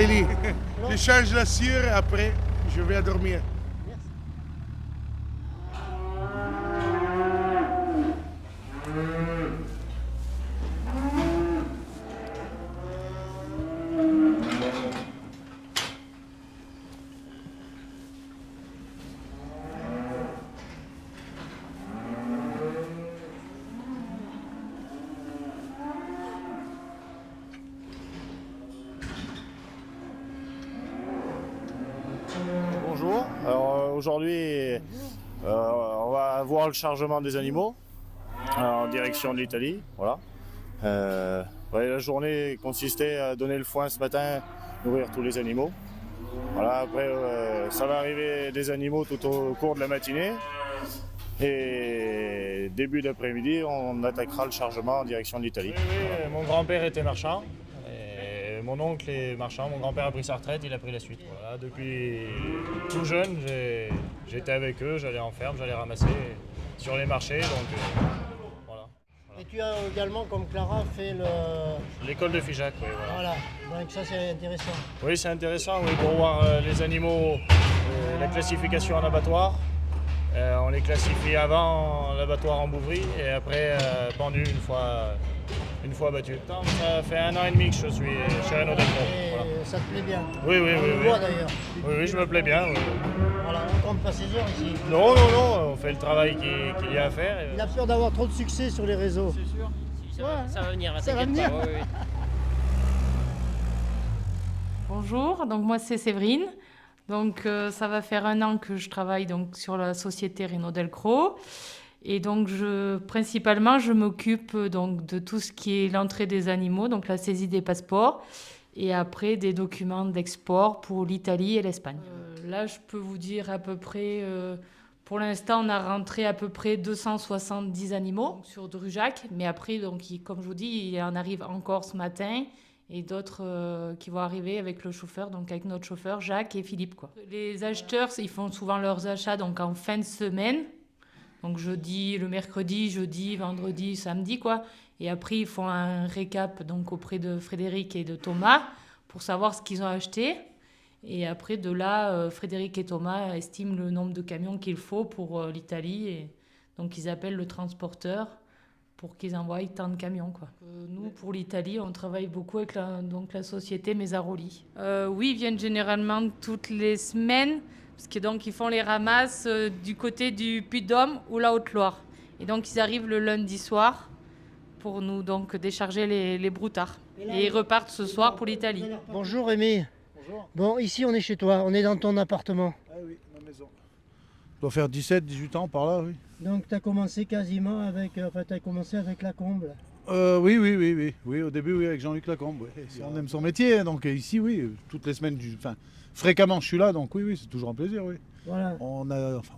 l'Italie. Je change la cire et après, je vais dormir. Bonjour, alors aujourd'hui on va voir le chargement des animaux en direction de l'Italie. Voilà. La journée consistait à donner le foin ce matin, nourrir tous les animaux. Voilà, après ça va arriver des animaux tout au cours de la matinée et début d'après-midi on attaquera le chargement en direction de l'Italie. Oui, mon grand-père était marchand. Mon oncle est marchand, mon grand-père a pris sa retraite, il a pris la suite. Voilà, depuis tout jeune, j'étais avec eux, j'allais en ferme, j'allais ramasser sur les marchés. Donc, voilà. Et tu as également, comme Clara, fait l'école de Figeac, oui. Voilà, donc ça c'est intéressant. Oui, c'est intéressant oui, pour voir les animaux, la classification en abattoir. On les classifie avant l'abattoir en bouverie et après pendu une fois battu. Ça fait 1 an et demi que je suis chez Renaud Delcros. Voilà. Ça te plaît bien? Oui. On le voit d'ailleurs. Oui, je me plais bien. Oui. Voilà, on compte pas ses heures ici. Non, on fait le travail qu'il y a à faire. Il a peur d'avoir trop de succès sur les réseaux. C'est sûr. Ça va venir, ça va venir. pas. Oui. Bonjour, donc moi c'est Séverine. Donc ça va faire 1 an que je travaille donc sur la société Renaud Delcros. Et donc principalement je m'occupe donc de tout ce qui est l'entrée des animaux, donc la saisie des passeports et après des documents d'export pour l'Italie et l'Espagne. Là je peux vous dire à peu près, pour l'instant on a rentré à peu près 270 animaux sur Drujac, mais après donc comme je vous dis il en arrive encore ce matin. Et d'autres qui vont arriver avec le chauffeur, donc avec notre chauffeur Jacques et Philippe, quoi. Les acheteurs, ils font souvent leurs achats donc en fin de semaine, donc le mercredi, jeudi, vendredi, samedi, quoi. Et après, ils font un récap donc auprès de Frédéric et de Thomas pour savoir ce qu'ils ont acheté. Et après, de là, Frédéric et Thomas estiment le nombre de camions qu'il faut pour l'Italie. Et donc, ils appellent le transporteur pour qu'ils envoient tant de camions, quoi. Nous, pour l'Italie, on travaille beaucoup avec la société Mesaroli. Oui, ils viennent généralement toutes les semaines, parce que donc ils font les ramasses du côté du Puy-de-Dôme ou la Haute-Loire. Et donc ils arrivent le lundi soir pour nous donc décharger les broutards. Et ils repartent ce soir pour l'Italie. Bonjour Rémi. Bonjour. Bon, ici on est chez toi, on est dans ton appartement. Ah oui, ma maison. Ça doit faire 17-18 ans par là, oui. Donc tu as commencé quasiment avec, la comble. Oui, au début, oui, avec Jean-Luc Lacombe. Oui. On aime son métier, hein, donc ici, oui, toutes les semaines, fréquemment je suis là, donc oui, c'est toujours un plaisir, oui. Voilà. On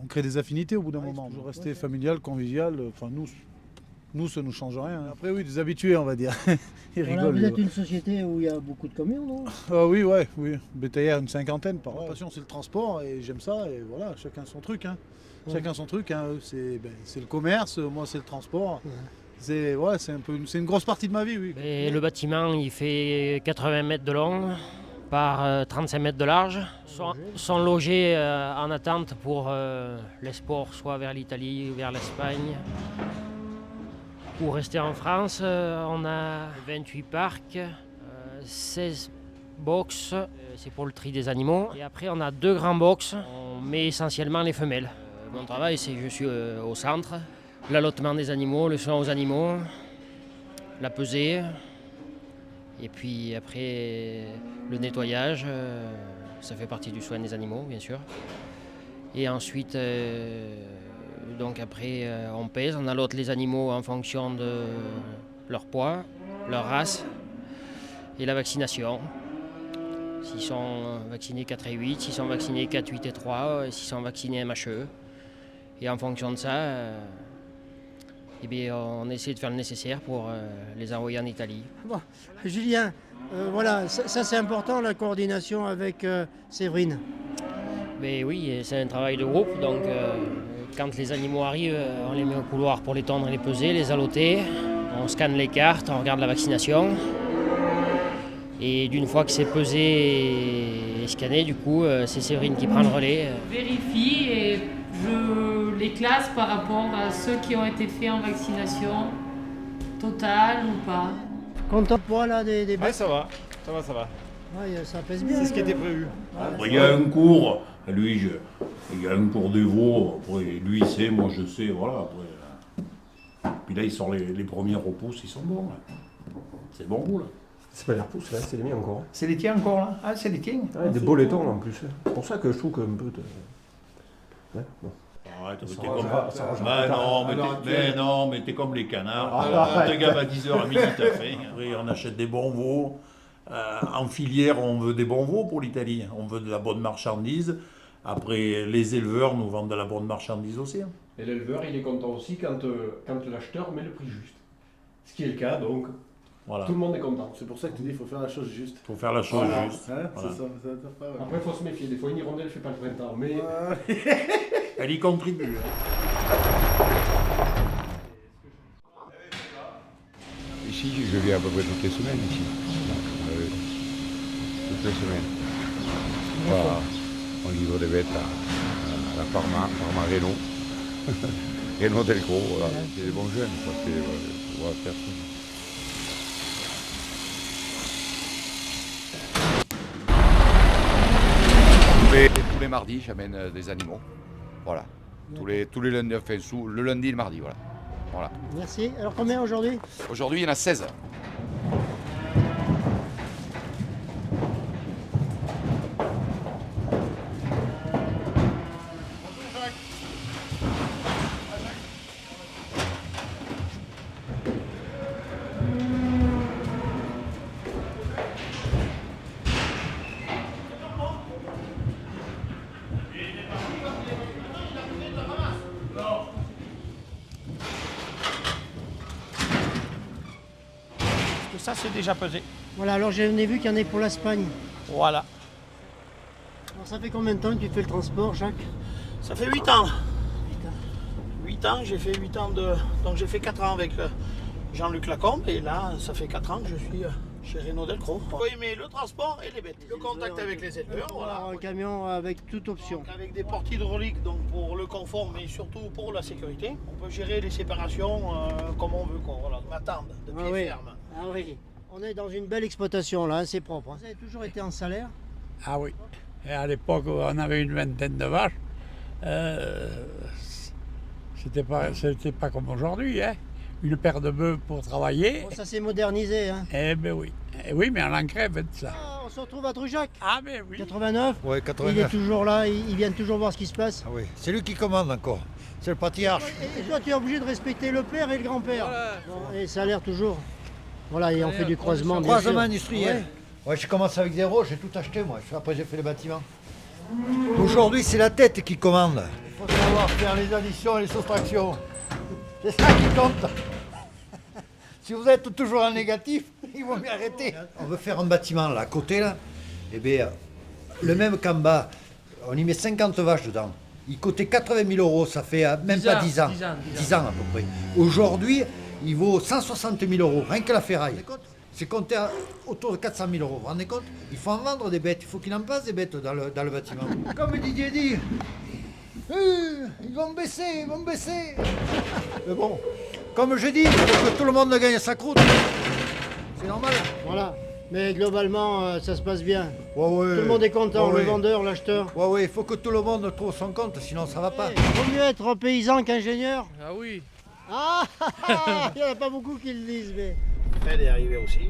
crée des affinités au bout d'un moment. Toujours rester familial, convivial, nous, ça ne nous change rien. Après, oui, des habitués, on va dire. Ils Voilà, rigolent. vous êtes une société où il y a beaucoup de camions, non? Oui, bétaillère, une 50aine par an. Ma passion, c'est le transport, et j'aime ça, et voilà, chacun son truc, hein. Chacun son truc, hein. C'est le commerce, moi c'est le transport. Ouais. C'est une grosse partie de ma vie, oui. Et le bâtiment, il fait 80 mètres de long par 35 mètres de large. Sont logés en attente pour l'export, soit vers l'Italie ou vers l'Espagne. Pour rester en France, on a 28 parcs, 16 box, c'est pour le tri des animaux. Et après, on a 2 grands box, on met essentiellement les femelles. Mon travail, c'est que je suis au centre, l'allottement des animaux, le soin aux animaux, la pesée, et puis après le nettoyage, ça fait partie du soin des animaux, bien sûr. Et ensuite, donc après, on pèse, on allote les animaux en fonction de leur poids, leur race et la vaccination. S'ils sont vaccinés 4 et 8, s'ils sont vaccinés 4, 8 et 3, s'ils sont vaccinés MHE. Et en fonction de ça, on essaie de faire le nécessaire pour les envoyer en Italie. Bon, Julien, voilà, ça c'est important, la coordination avec Séverine. Mais oui, c'est un travail de groupe, donc quand les animaux arrivent, on les met au couloir pour les tondre et les peser, les alloter, on scanne les cartes, on regarde la vaccination. Et d'une fois que c'est pesé et scanné, du coup, c'est Séverine qui prend le relais. Je vérifie et je les classe par rapport à ceux qui ont été faits en vaccination totale ou pas. Content de poids là des Ouais, bêtes. ça va. Ouais, ça pèse bien. C'est ce qui était prévu. Après, il y a un cours, lui, il y a un cours des veaux, après, lui il sait, moi je sais, voilà. Après, puis là, il sort les premiers repousses, ils sont bons. Là. C'est bon, vous, là. C'est pas les repousses, là, c'est les miens encore. C'est les tiens encore là? Ah, c'est les tiens? Ouais, des beaux laitons en plus. C'est pour ça que je trouve qu'un peu de. Ouais, bon. Arrête, Ça t'es range comme... pas, ça range pas. mais t'es comme les canards. T'es gamme à 10h à midi, t'as faim. Après, on achète des bons veaux. En filière, on veut des bons veaux pour l'Italie. On veut de la bonne marchandise. Après, les éleveurs nous vendent de la bonne marchandise aussi. Hein. Et l'éleveur, il est content aussi quand l'acheteur met le prix juste. Ce qui est le cas, donc Voilà. tout le monde est content. C'est pour ça que tu dis qu'il faut faire la chose juste. Il faut faire la chose Voilà. juste. Hein, Voilà. c'est ça, pas, ouais. Après, il faut se méfier. Des fois, une hirondelle ne fait pas le printemps. Mais Elle y contribue. Hein. Ici, je viens à peu près toutes les semaines ici. Toutes les semaines. Voilà. On livre des bêtes à la Parma Renault. Renault Delcro, voilà. C'est des bons jeunes, ça fait, on va faire ça. Tous les mardis, j'amène des animaux. Voilà. Tous les lundis, enfin, le lundi et le mardi, voilà. Voilà. Merci. Alors combien aujourd'hui? Aujourd'hui, il y en a 16. Ça, c'est déjà pesé. Voilà, alors j'en ai vu qu'il y en a pour l'Espagne. Voilà. Alors ça fait combien de temps que tu fais le transport, Jacques? Ça fait 8 ans. 8 ans, j'ai fait 8 ans de... Donc j'ai fait 4 ans avec Jean-Luc Lacombe et là, ça fait 4 ans que je suis chez Renault Delcro. Il faut aimer le transport et les bêtes. Le contact avec les éleveurs, voilà. Alors, un camion avec toute option. Donc, avec des portes hydrauliques donc pour le confort, mais surtout pour la sécurité. On peut gérer les séparations comme on veut, quoi. Voilà, ma tente de pied Ah oui. ferme. Ah oui. On est dans une belle exploitation là, hein, c'est propre. Vous avez toujours été en salaire? Ah oui. Et à l'époque, on avait une vingtaine de vaches. C'était pas comme aujourd'hui, hein. Une paire de bœufs pour travailler. Bon, ça s'est modernisé, hein. Eh ben oui. Eh oui, mais on en crève de ça. Ah, on se retrouve à Trujac. Ah ben oui. 89. Ouais, Il est 89. toujours là, il vient toujours voir ce qui se passe. Ah oui, c'est lui qui commande encore. C'est le patriarche. Et toi, tu es obligé de respecter le père et le grand-père. Bon, et ça a l'air toujours. Voilà, et on fait du croisement. bien Croisement sûr. industriel. Ouais, j'ai commencé avec zéro, j'ai tout acheté moi. Après, j'ai fait les bâtiments. Aujourd'hui, c'est la tête qui commande. Il faut savoir faire les additions et les soustractions. C'est ça qui compte. Si vous êtes toujours en négatif, il vaut mieux arrêter. On veut faire un bâtiment là, à côté là. Eh bien, le même qu'en bas, on y met 50 vaches dedans. Il coûtait 80 000 euros, ça fait même pas 10 ans. 10 ans à peu près. Aujourd'hui, il vaut 160 000 euros, rien que la ferraille. C'est compté autour de 400 000 euros. Vous vous rendez compte? Il faut en vendre des bêtes, il faut qu'il en passe des bêtes dans le bâtiment. Comme Didier dit, ils vont baisser, ils vont baisser. Mais bon, comme je dis, il faut que tout le monde gagne sa croûte. C'est normal. Voilà. Mais globalement, ça se passe bien. Ouais, ouais. Tout le monde est content, Ouais, le ouais. vendeur, l'acheteur. Ouais, ouais, il faut que tout le monde trouve son compte, sinon ça va pas. Il vaut mieux être paysan qu'ingénieur. Ah oui. Ah, il n'y en a pas beaucoup qui le disent, mais... Fred est arrivé aussi.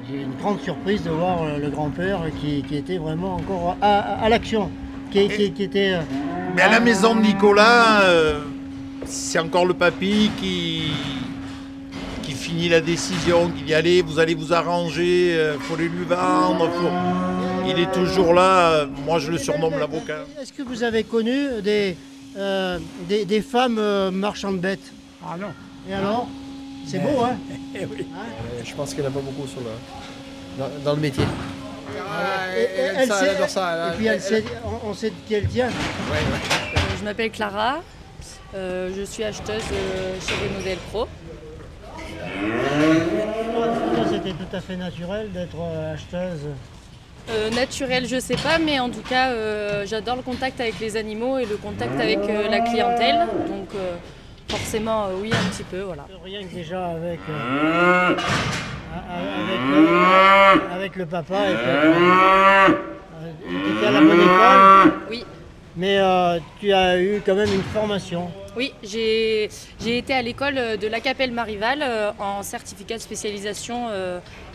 J'ai une grande surprise de voir le grand-père qui était vraiment encore à l'action. Qui était... Mais à la maison de Nicolas, c'est encore le papy qui finit la décision, qui dit allez, vous allez vous arranger, faut les lui vendre. Il est toujours là, moi je le surnomme l'avocat. Est-ce que vous avez connu des femmes marchandes de bêtes? Ah non. Et alors? C'est beau, hein? Eh oui. Je pense qu'il n'y en a pas beaucoup dans le métier. Elle adore ça. Et puis elle sait, on sait de qui elle tient. Je m'appelle Clara, Je suis acheteuse chez Renaud Delcros. C'était tout à fait naturel d'être acheteuse. Naturel, je sais pas, mais en tout cas, j'adore le contact avec les animaux et le contact avec la clientèle. Donc forcément, oui, un petit peu, voilà. Rien que déjà avec le papa, tu étais à la bonne école. Oui. Mais tu as eu quand même une formation. Oui, j'ai été à l'école de la Capelle Marival en certificat de spécialisation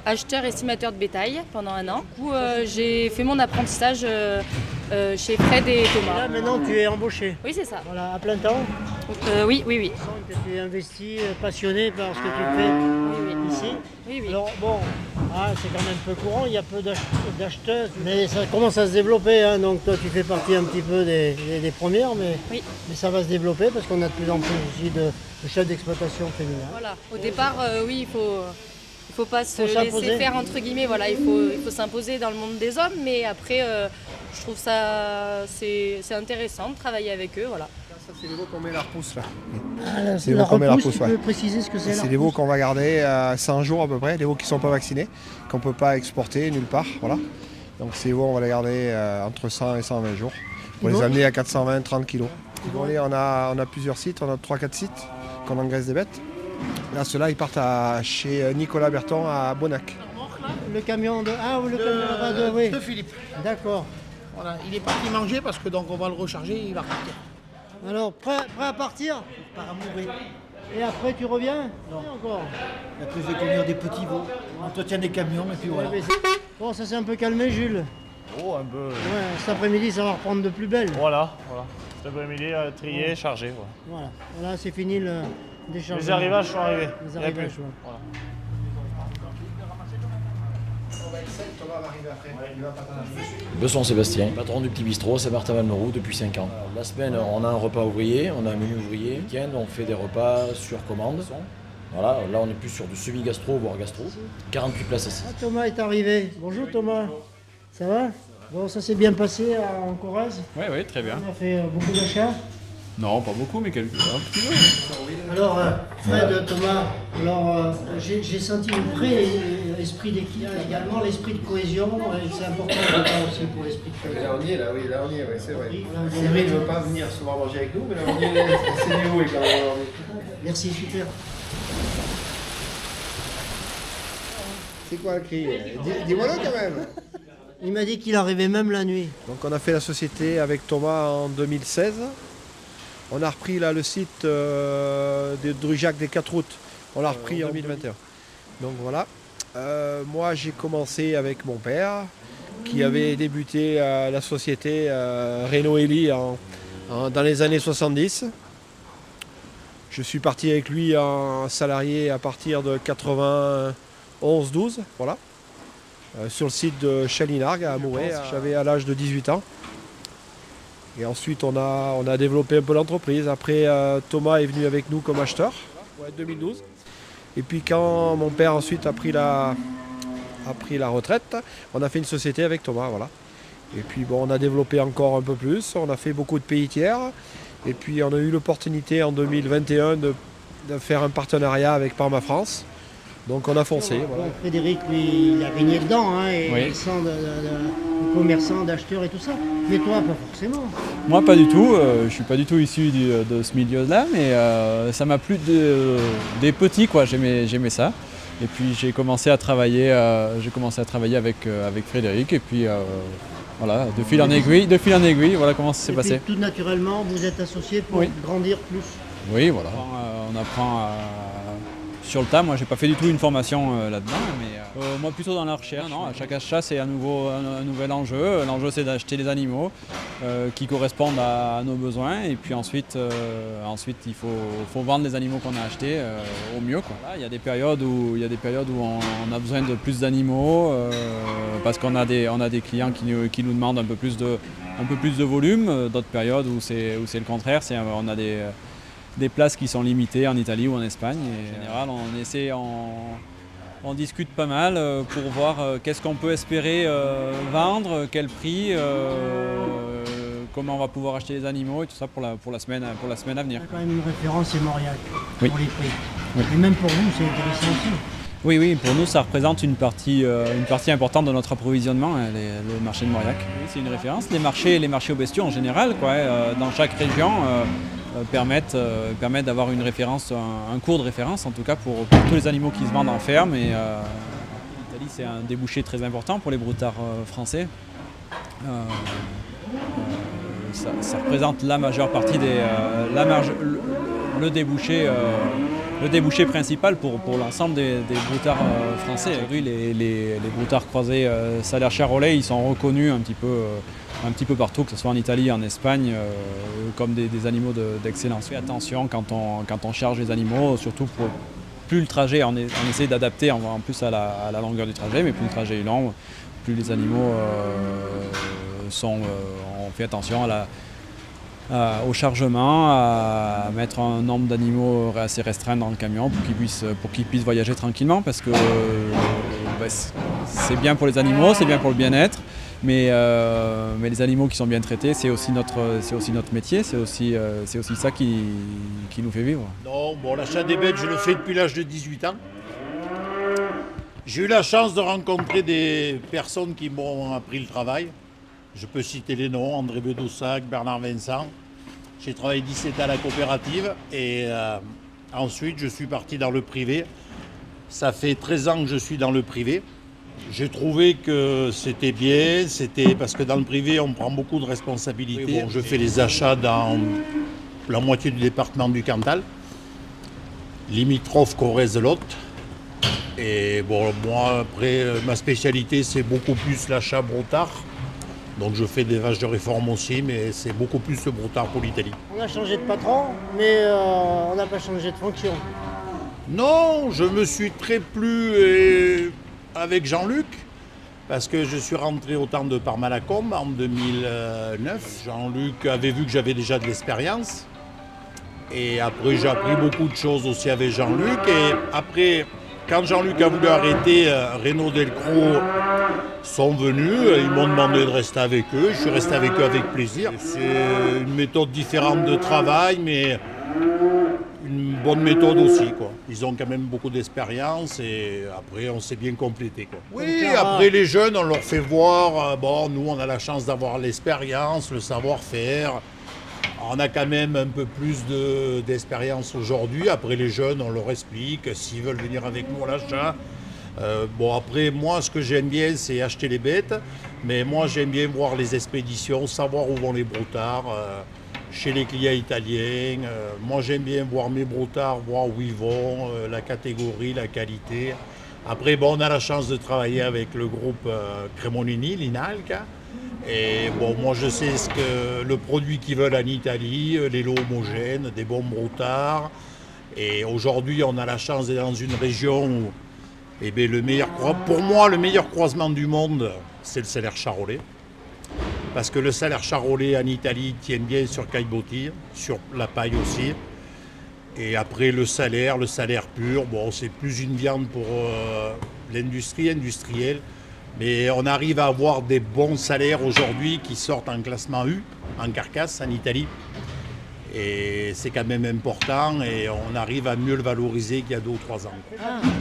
acheteur estimateur de bétail pendant 1 an. Du coup, j'ai fait mon apprentissage chez Fred et Thomas. Là, maintenant, tu es embauché. Oui, c'est ça. Voilà, à plein temps. Oui. Tu es investi, passionné par ce que tu fais ici. Oui. Alors bon, c'est quand même peu courant, il y a peu d'acheteuses, mais ça commence à se développer. Hein, donc toi, tu fais partie un petit peu des premières, mais ça va se développer parce qu'on a de plus en plus aussi de chefs d'exploitation féminins. Voilà. Au départ, oui, il faut pas se s'imposer. laisser faire entre guillemets. Voilà, il faut s'imposer dans le monde des hommes, mais après, je trouve ça c'est intéressant de travailler avec eux. Voilà. Ça, c'est les veaux qu'on met la repousse là. C'est la repousse, tu peux préciser ce que c'est? C'est des veaux qu'on va garder 100 jours à peu près, des veaux qui ne sont pas vaccinés, qu'on ne peut pas exporter nulle part. Voilà. Donc ces veaux, on va les garder entre 100 et 120 jours. On les amener à 420-30 kg. On a plusieurs sites, on a 3-4 sites qu'on engraisse des bêtes. Là, ceux-là, ils partent chez Nicolas Berton à Bonnac. Le camion de... de Philippe. D'accord. Voilà, il est parti manger parce que donc on va le recharger et il va repartir. Alors, prêt à partir? Par amoureux. Et après, tu reviens? Non. Encore. Et après, je vais conduire des petits veaux. On entretient des camions et puis voilà. Bon, ça s'est un peu calmé, Jules. Oh, un peu. Ouais, cet après-midi, ça va reprendre de plus belle. Voilà. Cet après-midi, trié, chargé. Voilà, c'est fini le déchargement. Les arrivages sont arrivés. Les arrivages, Voilà. Besson Sébastien, patron du petit bistrot Saint-Martin-Valmeroux depuis 5 ans. La semaine, on a un repas ouvrier, on a un menu ouvrier. Le week-end, on fait des repas sur commande. Voilà, là on est plus sur du semi-gastro, voire gastro. 48 places assises. Thomas est arrivé. Bonjour Thomas. Ça va? Bon, ça s'est bien passé en Corrèze? Oui, très bien. On a fait beaucoup d'achats? Non, pas beaucoup, mais un petit peu. Alors, Fred, Thomas, j'ai senti un vrai esprit d'équipe, également l'esprit de cohésion, c'est important aussi pour l'esprit de cohésion. Là on y est, c'est vrai. Séverine ne veut pas venir souvent manger avec nous, mais là on y est, c'est Léo et quand même. Merci, super. C'est quoi le cri? Dis-moi-le quand même. Il m'a dit qu'il arrivait même la nuit. Donc on a fait la société avec Thomas en 2016. On a repris là le site de Drujac des 4 août. On l'a repris en 2021. Donc voilà. Moi j'ai commencé avec mon père qui avait débuté la société Renaud Elie dans les années 70. Je suis parti avec lui en salarié à partir de 91-12. Voilà. Sur le site de Chalinargues à Amouret. J'avais à l'âge de 18 ans. Et ensuite, on a développé un peu l'entreprise. Après, Thomas est venu avec nous comme acheteur, 2012. Et puis quand mon père ensuite a pris la retraite, on a fait une société avec Thomas, voilà. Et puis bon, on a développé encore un peu plus. On a fait beaucoup de pays tiers. Et puis on a eu l'opportunité en 2021 de faire un partenariat avec Parma France. Donc on a foncé. Voilà. Frédéric, lui, il a baigné dedans, et il sent de commerçants, d'acheteurs et tout ça. Mais toi, pas forcément. Moi, pas du tout. Je suis pas du tout issu de ce milieu-là, mais ça m'a plu des petits, quoi. J'aimais ça. Et puis j'ai commencé à travailler avec Frédéric. Et puis voilà, de fil en aiguille, voilà comment ça s'est passé. Tout naturellement, vous êtes associés pour grandir plus. Oui, voilà. On apprend sur le tas. Moi, j'ai pas fait du tout une formation là-dedans, mais moi plutôt dans la recherche. Non, à chaque achat, c'est un nouvel enjeu. L'enjeu, c'est d'acheter des animaux qui correspondent à nos besoins, et puis ensuite, il faut vendre les animaux qu'on a achetés au mieux, quoi. Là, il y a des périodes où on a besoin de plus d'animaux parce qu'on a des clients qui nous demandent un peu plus de volume. D'autres périodes où c'est le contraire. On a des places qui sont limitées en Italie ou en Espagne. Et en général, on discute pas mal pour voir qu'est-ce qu'on peut espérer vendre, quel prix, comment on va pouvoir acheter les animaux et tout ça pour la semaine à venir. Il y a quand même une référence, c'est Mauriac, Oui. pour les prix. Oui. Et même pour vous, c'est intéressant aussi. Oui, pour nous, ça représente une partie importante de notre approvisionnement, hein, le marché de Mauriac. Oui, c'est une référence. Les marchés aux bestiaux en général, dans chaque région, permettent d'avoir une référence, un cours de référence, en tout cas pour tous les animaux qui se vendent en ferme. Et l'Italie, c'est un débouché très important pour les broutards français. Ça représente la majeure partie le débouché principal pour l'ensemble des broutards français. Aujourd'hui, les broutards croisés salaire charolais, ils sont reconnus un petit peu partout, que ce soit en Italie, en Espagne, comme des animaux d'excellence. Fais attention quand on charge les animaux, surtout plus le trajet, on essaie d'adapter en plus à la longueur du trajet, mais plus le trajet est long, plus les animaux on fait attention au chargement, à mettre un nombre d'animaux assez restreint dans le camion pour qu'ils puissent voyager tranquillement, parce que c'est bien pour les animaux, c'est bien pour le bien-être, mais les animaux qui sont bien traités, c'est aussi notre métier, c'est aussi ça qui nous fait vivre. Non, bon, l'achat des bêtes, je le fais depuis l'âge de 18 ans. J'ai eu la chance de rencontrer des personnes qui m'ont appris le travail. Je peux citer les noms, André Bedoussac, Bernard Vincent. J'ai travaillé 17 ans à la coopérative et ensuite je suis parti dans le privé. Ça fait 13 ans que je suis dans le privé. J'ai trouvé que c'était bien, parce que dans le privé on prend beaucoup de responsabilités. Bon, je fais les achats dans la moitié du département du Cantal, limitrophe Corrèze-Lot. Et bon, moi après ma spécialité c'est beaucoup plus l'achat broutard. Donc je fais des vaches de réforme aussi, mais c'est beaucoup plus le broutard pour l'Italie. On a changé de patron, mais on n'a pas changé de fonction. Non, je me suis très plu avec Jean-Luc, parce que je suis rentré au temps de Parmalacombe en 2009. Jean-Luc avait vu que j'avais déjà de l'expérience. Et après, j'ai appris beaucoup de choses aussi avec Jean-Luc. Et après, quand Jean-Luc a voulu arrêter, Renaud Delcros sont venus, ils m'ont demandé de rester avec eux, je suis resté avec eux avec plaisir. C'est une méthode différente de travail, mais une bonne méthode aussi, quoi. Ils ont quand même beaucoup d'expérience et après on s'est bien complété, quoi. Oui, après les jeunes, on leur fait voir, nous on a la chance d'avoir l'expérience, le savoir-faire. On a quand même un peu plus d'expérience aujourd'hui. Après les jeunes, on leur explique s'ils veulent venir avec nous à l'achat. Après, moi, ce que j'aime bien, c'est acheter les bêtes. Mais moi, j'aime bien voir les expéditions, savoir où vont les broutards, chez les clients italiens. Moi, j'aime bien voir mes broutards, voir où ils vont, la catégorie, la qualité. Après, on a la chance de travailler avec le groupe Cremonini, l'INALC. Et moi, je sais le produit qu'ils veulent en Italie, les lots homogènes, des bons broutards. Et aujourd'hui, on a la chance d'être dans une région où pour moi, le meilleur croisement du monde, c'est le salaire charolais. Parce que le salaire charolais en Italie tient bien sur Caillebotti, sur la paille aussi. Et après, le salaire pur, c'est plus une viande pour l'industrie industrielle. Mais on arrive à avoir des bons salaires aujourd'hui qui sortent en classement U, en carcasse, en Italie. Et c'est quand même important et on arrive à mieux le valoriser qu'il y a 2 ou 3 ans.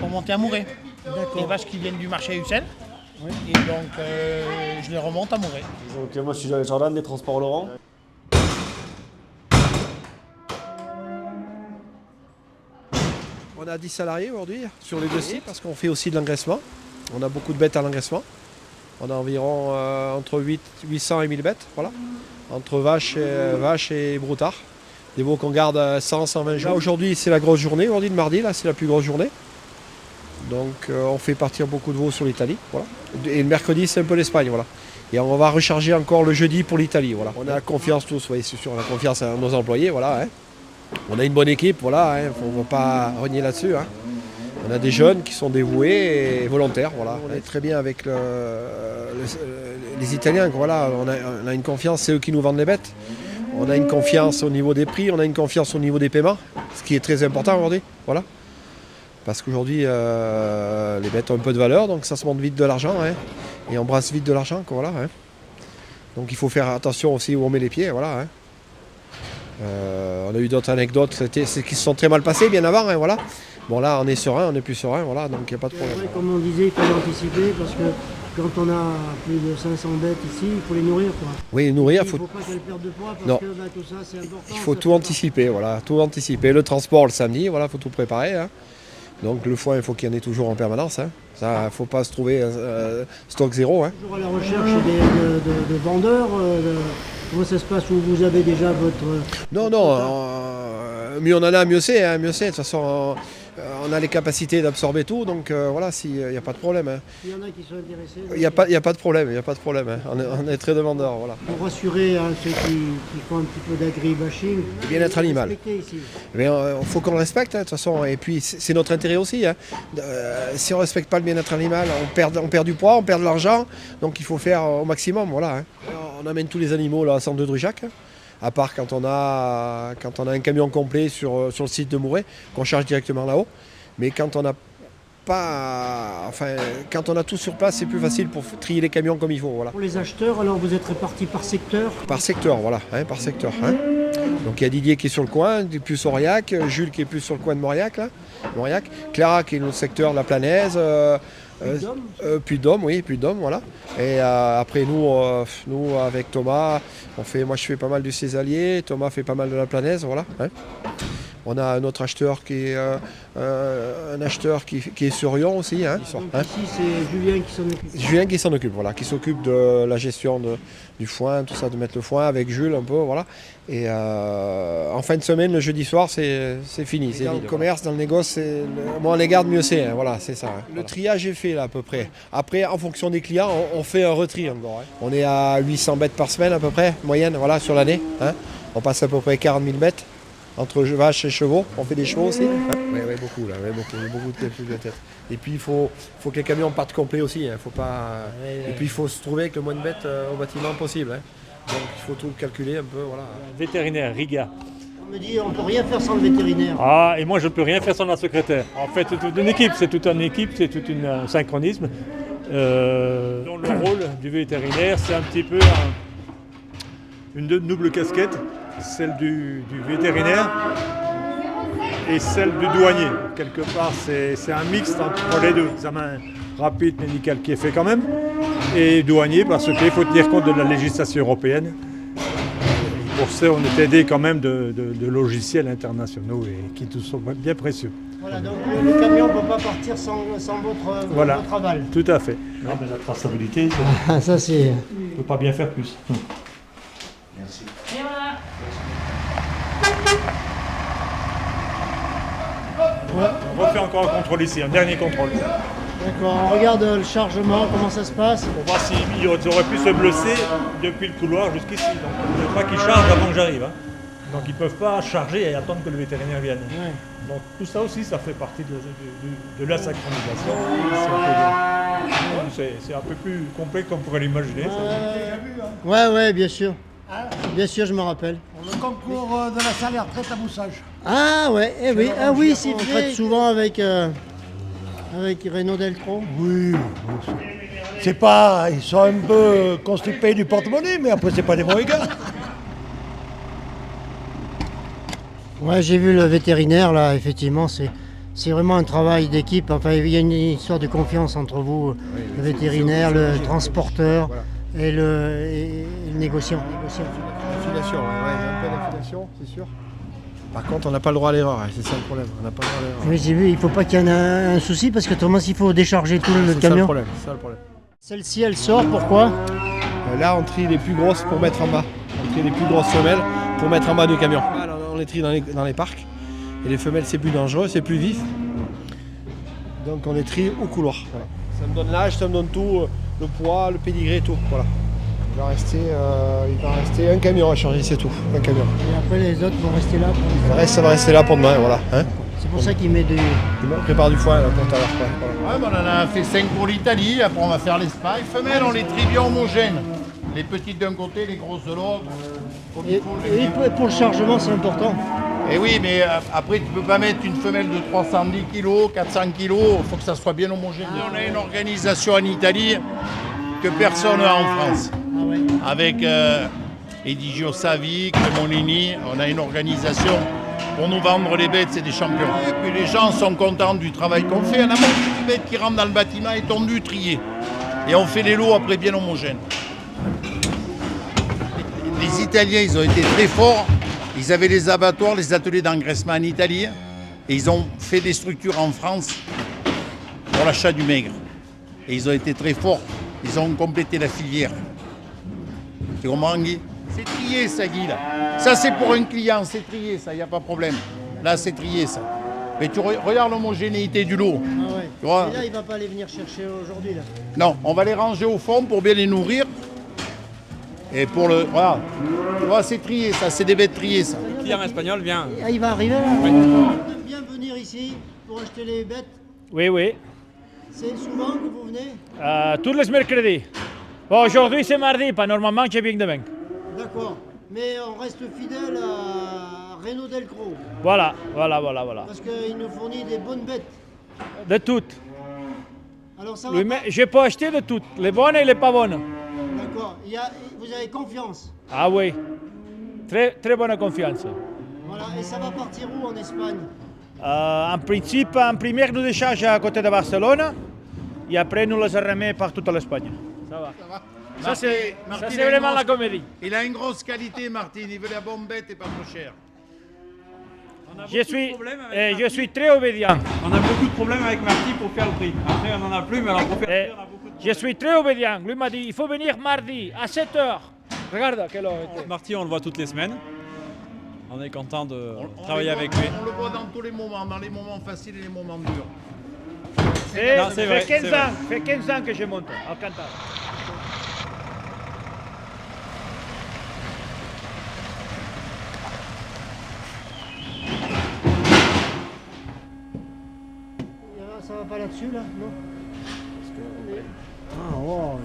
Pour monter à Mouret. Les vaches qui viennent du marché à Ussel. Oui. Et donc je les remonte à Mouret. Donc moi je suis Jean Jordan des Transports Laurent. On a 10 salariés aujourd'hui sur les 2 sites parce qu'on fait aussi de l'engraissement. On a beaucoup de bêtes à l'engraissement. On a environ entre 800 et 1000 bêtes, voilà. Entre vaches et broutards. Des veaux qu'on garde 100-120 jours. Aujourd'hui, c'est la grosse journée. Aujourd'hui, le mardi, là, c'est la plus grosse journée. Donc, on fait partir beaucoup de veaux sur l'Italie. Voilà. Et le mercredi, c'est un peu l'Espagne. Voilà. Et on va recharger encore le jeudi pour l'Italie. Voilà. On a confiance tous, oui, c'est sûr. On a confiance à nos employés. Voilà, hein. On a une bonne équipe. Voilà, hein. On ne va pas renier là-dessus. Hein. On a des jeunes qui sont dévoués et volontaires. Voilà. On est très bien avec les Italiens. Voilà. On a une confiance, c'est eux qui nous vendent les bêtes. On a une confiance au niveau des prix, on a une confiance au niveau des paiements, ce qui est très important aujourd'hui. Voilà. Parce qu'aujourd'hui, les bêtes ont un peu de valeur, donc ça se monte vite de l'argent. Hein. Et on brasse vite de l'argent. Voilà, hein. Donc il faut faire attention aussi où on met les pieds, voilà. Hein. On a eu d'autres anecdotes qui se sont très mal passées bien avant, hein, voilà. Bon là on est serein, on est plus serein, voilà, donc il n'y a pas de problème. Ouais, comme on disait, il faut anticiper parce que quand on a plus de 500 bêtes ici, il faut les nourrir, quoi. Oui, nourrir, il ne faut pas qu'elles perdent de poids parce non. que tout ça c'est important. Il faut tout anticiper, voilà, tout anticiper. Le transport le samedi, voilà, il faut tout préparer. Hein. Donc le foin, il faut qu'il y en ait toujours en permanence. Hein. Ça, il ne faut pas se trouver stock zéro. Hein. Toujours à la recherche de vendeurs. Comment ça se passe où vous avez déjà votre... Non, mieux on en a, mieux c'est. Hein, mieux c'est. De toute façon, on a les capacités d'absorber tout. Donc voilà, il n'y a pas de problème. Hein. Il y en a qui sont intéressés. Il n'y a pas de problème. Il n'y a pas de problème. Hein. On est très demandeurs. Voilà. Pour rassurer hein, ceux qui font un petit peu d'agri-bashing. Le bien-être animal. Il faut qu'on le respecte. Hein, de toute façon. Et puis c'est notre intérêt aussi. Hein. Si on ne respecte pas le bien-être animal, on perd du poids, on perd de l'argent. Donc il faut faire au maximum. Voilà. Hein. On amène tous les animaux là, à Centre de Drujac. À part quand on a un camion complet sur le site de Mouret, qu'on charge directement là-haut. Mais quand on n'a pas... Enfin, quand on a tout sur place, c'est plus facile pour trier les camions comme il faut. Voilà. Pour les acheteurs, alors vous êtes répartis par secteur? Par secteur, voilà, hein, par secteur. Hein. Donc il y a Didier qui est sur le coin, plus Aurillac, Jules qui est plus sur le coin de Mauriac, là, Mauriac. Clara qui est notre secteur de la Planaise, Puy-de-Dôme, oui, Puy-de-Dôme, voilà. Et après nous avec Thomas, moi je fais pas mal du Césalier, Thomas fait pas mal de la Planaise, voilà. Hein. On a un autre acheteur qui est qui est sur Lyon aussi. Hein. Donc ici c'est Julien qui s'en occupe. Julien qui s'en occupe, voilà, qui s'occupe de la gestion du foin, tout ça, de mettre le foin avec Jules un peu, voilà. Et en fin de semaine, le jeudi soir, c'est fini. Dans le commerce, dans le négoce, moins on les garde, mieux c'est. Hein. Voilà, c'est ça. Hein. Le triage est fait là à peu près. Après, en fonction des clients, on fait un retri encore. Hein. On est à 800 bêtes par semaine à peu près, moyenne, voilà, sur l'année. Hein. On passe à peu près 40 000 bêtes. Entre vaches et chevaux, on fait des chevaux aussi. Oui, beaucoup là, beaucoup de têtes. Et puis il faut que les camions partent complets aussi. Hein. Faut pas... Et puis il faut se trouver avec le moins de bêtes au bâtiment possible. Hein. Donc il faut tout calculer un peu. Voilà. Vétérinaire, Riga. On me dit on ne peut rien faire sans le vétérinaire. Ah, et moi je ne peux rien faire sans la secrétaire. En fait, c'est toute une équipe, c'est tout un synchronisme. Dont le rôle du vétérinaire, c'est un petit peu une double casquette. Celle du vétérinaire et celle du douanier. Quelque part, c'est un mixte entre les deux. Examen rapide médical qui est fait quand même, et douanier parce qu'il faut tenir compte de la législation européenne. Pour ça, on est aidé quand même de logiciels internationaux et qui sont bien précieux. Voilà, donc le camion ne peut pas partir sans votre aval. Tout à fait. Non, mais la traçabilité, ça c'est... on ne peut pas bien faire plus. Merci. Et voilà. On refait encore un contrôle ici, un dernier contrôle. D'accord, on regarde le chargement, comment ça se passe. Pour voir s'ils auraient pu se blesser depuis le couloir jusqu'ici. Donc il ne faut pas qu'ils chargent avant que j'arrive. Hein. Donc ils ne peuvent pas charger et attendre que le vétérinaire vienne. Ouais. Donc tout ça aussi, ça fait partie de la synchronisation. C'est un peu plus complexe qu'on pourrait l'imaginer. Ouais, bien sûr. Bien sûr, je me rappelle. Le concours de la salaire retraite à Boussage. Ah ouais, oui, c'est vrai. On traite souvent avec Renaud Delcros. Oui. C'est pas, ils sont un peu constipés du porte-monnaie, mais après c'est pas des mauvais gars. Ouais, j'ai vu le vétérinaire là, effectivement, c'est vraiment un travail d'équipe. Enfin, il y a une histoire de confiance entre vous, oui, le vétérinaire, le transporteur. Voilà. Et le négociant. L'affiliation, ouais, il y a un peu d'affiliation, c'est sûr. Par contre, on n'a pas le droit à l'erreur, c'est ça le problème. On n'a pas le droit à l'erreur. Oui, j'ai vu, il ne faut pas qu'il y ait un souci parce que Thomas, il faut décharger tout le camion. C'est ça le problème. Celle-ci, elle sort, pourquoi? Là, on trie les plus grosses pour mettre en bas. On trie les plus grosses femelles pour mettre en bas du camion. Là, on les trie dans les parcs. Et les femelles, c'est plus dangereux, c'est plus vif. Donc, on les trie au couloir. Voilà. Ça me donne l'âge, ça me donne tout. Le poids, le pédigré, tout, voilà. Il va rester un camion à charger, c'est tout, un camion. Et après les autres vont rester là pour... Ça va rester là pour demain, voilà. Hein, c'est pour ça qu'il met du... Il prépare du foin là, pour tout à l'heure. Voilà. Ouais, on en a fait 5 pour l'Italie, après on va faire l'Espagne. Femelles, on les trie bien homogènes. Les petites d'un côté, les grosses de l'autre. Et pour le chargement, c'est important. Et oui, mais après, tu ne peux pas mettre une femelle de 310 kg, 400 kg, il faut que ça soit bien homogène. On a une organisation en Italie que personne n'a en France. Ah avec Edigio Savic, Monini. On a une organisation pour nous vendre les bêtes, c'est des champions. Et puis les gens sont contents du travail qu'on fait. On a beaucoup de bêtes qui rentrent dans le bâtiment étendues, triées. Et on fait les lots après bien homogènes. Les Italiens, ils ont été très forts. Ils avaient les abattoirs, les ateliers d'engraissement en Italie. Et ils ont fait des structures en France pour l'achat du maigre. Et ils ont été très forts. Ils ont complété la filière. Tu comprends, Guy? C'est trié, ça, Guy, là. Ça, c'est pour un client, c'est trié, ça, il n'y a pas de problème. Là, c'est trié, ça. Mais tu regardes l'homogénéité du lot. Ah ouais. Tu vois? Et là, il ne va pas les venir chercher aujourd'hui, là. Non, on va les ranger au fond pour bien les nourrir. Et pour le... Voilà. Tu vois, c'est trié, ça, c'est des bêtes triées, ça. Le client espagnol vient. Ah, il va arriver, là. Oui. Vous aimez bien venir ici pour acheter les bêtes? Oui, oui. C'est souvent que vous venez? Tous les mercredis. Bon, aujourd'hui c'est mardi, pas normalement je viens demain. D'accord. Mais on reste fidèle à Renaud Delcros. Voilà. Parce qu'il nous fournit des bonnes bêtes. De toutes. Alors ça Oui, va mais je peux acheter de toutes, les bonnes et les pas bonnes. D'accord. Vous avez confiance. Ah oui, très, très bonne confiance. Voilà. Et ça va partir où en Espagne? En principe, en première, nous décharge à côté de Barcelone et après, nous les remet par toute l'Espagne. Ça va. Ça, c'est vraiment la comédie. Il a une grosse qualité, Martin. Il veut la bonne bête et pas trop cher. Je suis très obédient. On a beaucoup de problèmes avec Marty pour faire le prix. Après, on n'en a plus, mais alors pour faire le prix, on a beaucoup de problèmes. Je suis très obédient. Lui m'a dit, il faut venir mardi à 7h. Regarde quelle heure était. Marty, on le voit toutes les semaines. On est content de travailler avec lui. On le voit dans tous les moments, dans les moments faciles et les moments durs. Non, c'est vrai, fait 15 c'est vrai. ans, fait 15 ans que je monte au Cantal. Ça va pas là-dessus, là? Non? Ah, wow.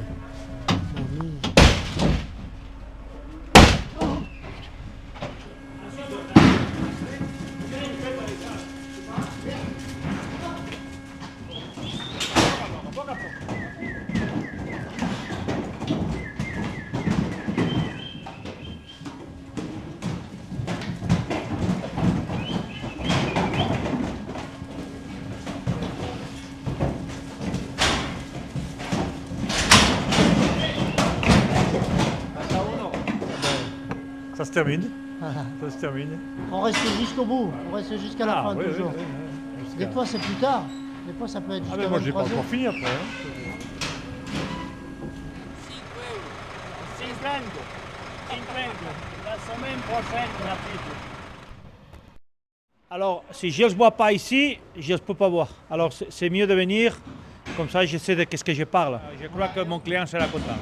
Ça se termine. Ça se termine. On reste jusqu'au bout, on reste jusqu'à la fin toujours. Des fois c'est plus tard, des fois ça peut être jusqu'à 23h. Moi j'ai pas encore fini après. Alors, si je ne bois pas ici, je ne peux pas boire. Alors, c'est mieux de venir, comme ça je sais de qu'est-ce que je parle. Je crois que mon client sera content.